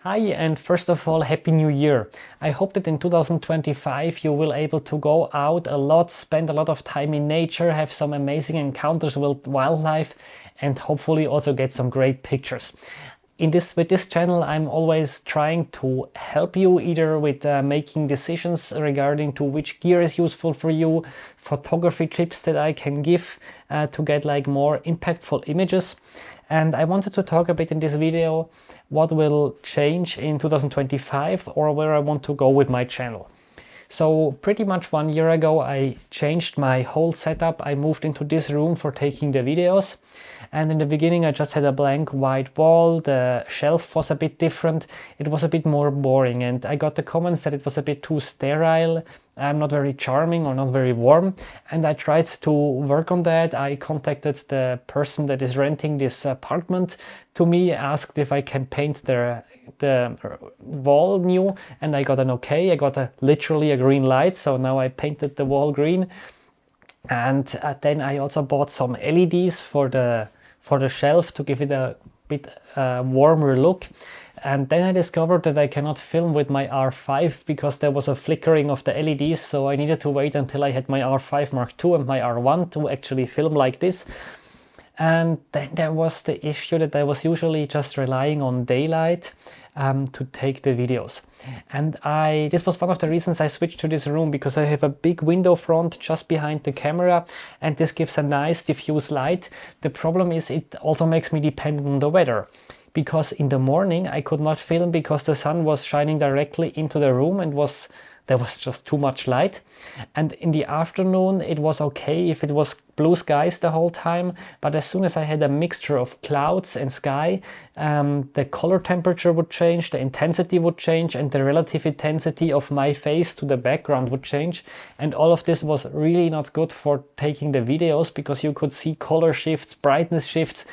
Hi, and first of all, Happy New Year. I hope that in 2025 you will able to go out a lot, spend a lot of time in nature, have some amazing encounters with wildlife, and hopefully also get some great pictures. With this channel, I'm always trying to help you either with making decisions regarding to which gear is useful for you, photography tips that I can give to get like more impactful images. And I wanted to talk a bit in this video what will change in 2025 or where I want to go with my channel. So pretty much 1 year ago I changed my whole setup. I moved into this room for taking the videos, and in the beginning I just had a blank white wall. The shelf was a bit different. It was a bit more boring, and I got the comments that it was a bit too sterile. I'm not very charming or not very warm, and I tried to work on that. I contacted the person that is renting this apartment to me, asked if I can paint the wall new, and I got an okay. I got literally a green light, so now I painted the wall green. And then I also bought some LEDs for the shelf to give it a bit warmer look. And then I discovered that I cannot film with my R5 because there was a flickering of the LEDs, so I needed to wait until I had my R5 Mark II and my R1 to actually film like this. And then there was the issue that I was usually just relying on daylight to take the videos. And this was one of the reasons I switched to this room, because I have a big window front just behind the camera, and this gives a nice diffuse light. The problem is it also makes me dependent on the weather, because in the morning I could not film because the sun was shining directly into the room and there was just too much light. And in the afternoon it was okay if it was blue skies the whole time, but as soon as I had a mixture of clouds and sky, the color temperature would change, the intensity would change, and the relative intensity of my face to the background would change. And all of this was really not good for taking the videos, because you could see color shifts, brightness shifts.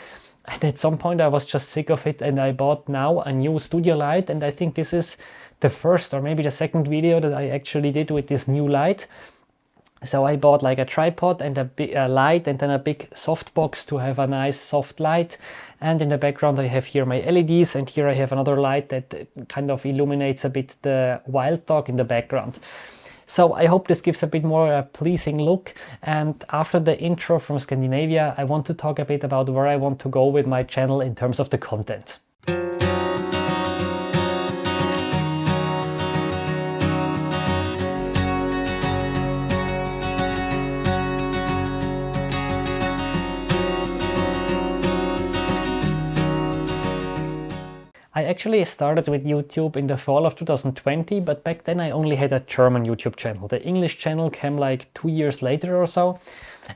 And at some point I was just sick of it, and I bought now a new studio light, and I think this is the first or maybe the second video that I actually did with this new light. So I bought like a tripod and a light, and then a big soft box to have a nice soft light. And in the background I have here my LEDs, and here I have another light that kind of illuminates a bit the wild dog in the background. So I hope this gives a bit more a pleasing look. And after the intro from Scandinavia, I want to talk a bit about where I want to go with my channel in terms of the content. I actually started with YouTube in the fall of 2020, but back then I only had a German YouTube channel. The English channel came like 2 years later or so.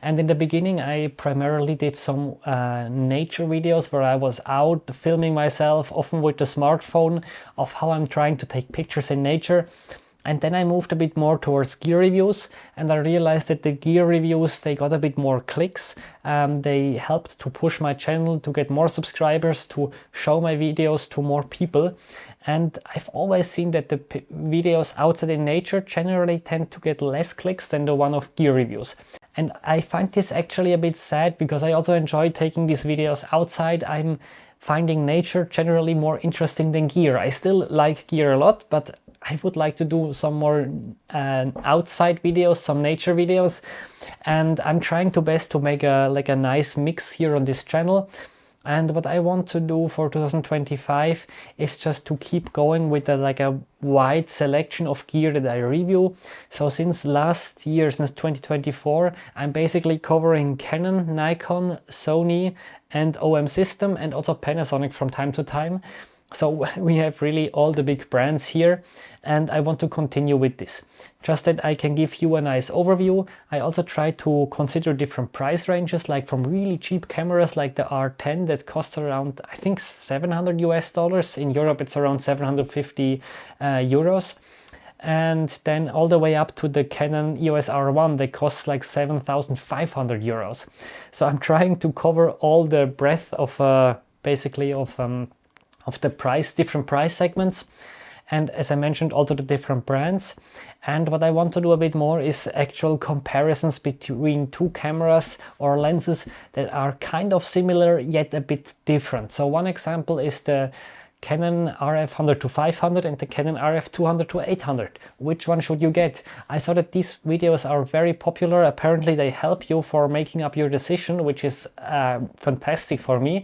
And in the beginning I primarily did some nature videos where I was out filming myself, often with the smartphone, of how I'm trying to take pictures in nature. And then I moved a bit more towards gear reviews, and I realized that the gear reviews, they got a bit more clicks. They helped to push my channel to get more subscribers, to show my videos to more people. And I've always seen that the videos outside in nature generally tend to get less clicks than the one of gear reviews. And I find this actually a bit sad, because I also enjoy taking these videos outside. I'm finding nature generally more interesting than gear. I still like gear a lot, but I would like to do some more outside videos, some nature videos, and I'm trying to best to make a nice mix here on this channel. And what I want to do for 2025 is just to keep going with a wide selection of gear that I review. So since last year, since 2024, I'm basically covering Canon, Nikon, Sony, and OM System, and also Panasonic from time to time. So we have really all the big brands here, and I want to continue with this. Just that I can give you a nice overview. I also try to consider different price ranges, like from really cheap cameras like the R10 that costs around, I think, $700 US. In Europe it's around 750 euros. And then all the way up to the Canon EOS R1 that costs like 7,500 euros. So I'm trying to cover all the breadth of the different price segments, and as I mentioned, also the different brands. And what I want to do a bit more is actual comparisons between two cameras or lenses that are kind of similar yet a bit different. So one example is the Canon RF 100 to 500 and the Canon RF 200 to 800. Which one should you get? I saw that these videos are very popular. Apparently they help you for making up your decision, which is fantastic for me.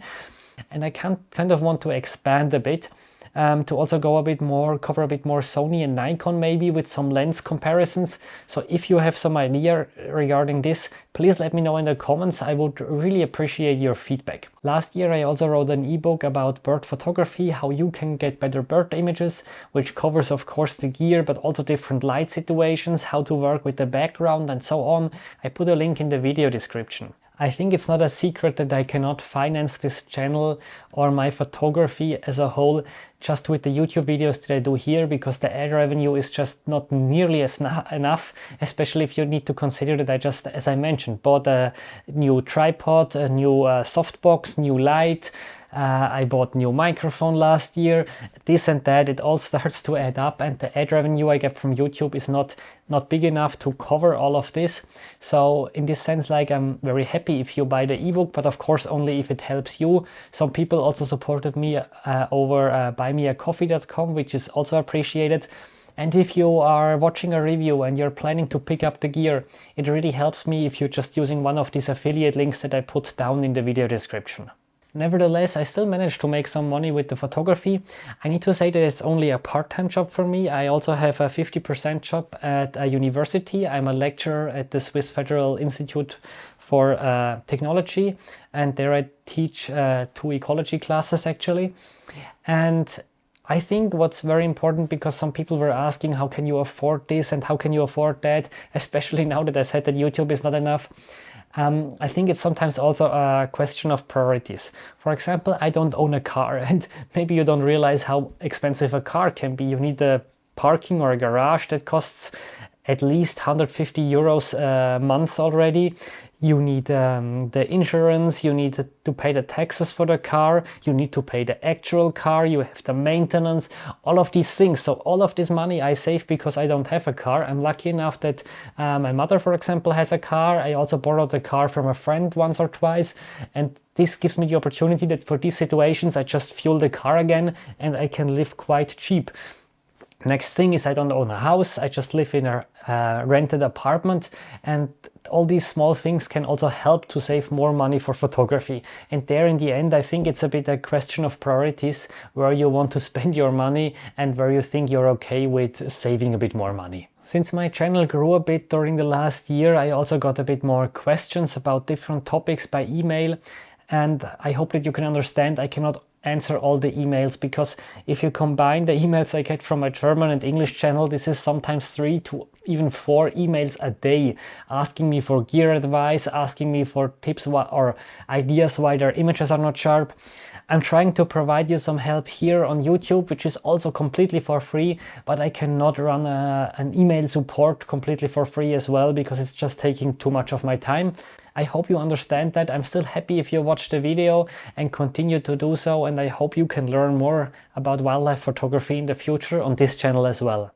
And I kind of want to expand a bit to also go a bit more, cover a bit more Sony and Nikon maybe with some lens comparisons. So if you have some idea regarding this, please let me know in the comments. I would really appreciate your feedback. Last year I also wrote an ebook about bird photography, how you can get better bird images, which covers of course the gear but also different light situations, how to work with the background and so on. I put a link in the video description. I think it's not a secret that I cannot finance this channel or my photography as a whole just with the YouTube videos that I do here, because the ad revenue is just not nearly enough, especially if you need to consider that I just, as I mentioned, bought a new tripod, a new softbox, new light. I bought new microphone last year, this and that. It all starts to add up, and the ad revenue I get from YouTube is not big enough to cover all of this. So in this sense, like, I'm very happy if you buy the ebook, but of course only if it helps you. Some people also supported me over buymeacoffee.com, which is also appreciated. And if you are watching a review and you're planning to pick up the gear, it really helps me if you're just using one of these affiliate links that I put down in the video description. Nevertheless, I still managed to make some money with the photography. I need to say that it's only a part-time job for me. I also have a 50% job at a university. I'm a lecturer at the Swiss Federal Institute for Technology, and there I teach 2 ecology classes actually. And I think what's very important, because some people were asking how can you afford this and how can you afford that, especially now that I said that YouTube is not enough. I think it's sometimes also a question of priorities. For example, I don't own a car, and maybe you don't realize how expensive a car can be. You need a parking or a garage that costs at least 150 euros a month already. You need the insurance, you need to pay the taxes for the car, you need to pay the actual car, you have the maintenance, all of these things. So all of this money I save because I don't have a car. I'm lucky enough that my mother, for example, has a car. I also borrowed a car from a friend once or twice, and this gives me the opportunity that for these situations I just fuel the car again and I can live quite cheap. Next thing is I don't own a house, I just live in a rented apartment, and all these small things can also help to save more money for photography. And there in the end, I think it's a bit a question of priorities, where you want to spend your money and where you think you're okay with saving a bit more money. Since my channel grew a bit during the last year, I also got a bit more questions about different topics by email, and I hope that you can understand I cannot answer all the emails, because if you combine the emails I get from my German and English channel, this is sometimes 3 to even 4 emails a day asking me for gear advice, asking me for tips or ideas why their images are not sharp. I'm trying to provide you some help here on YouTube, which is also completely for free, but I cannot run an email support completely for free as well, because it's just taking too much of my time. I hope you understand that. I'm still happy if you watch the video and continue to do so, and I hope you can learn more about wildlife photography in the future on this channel as well.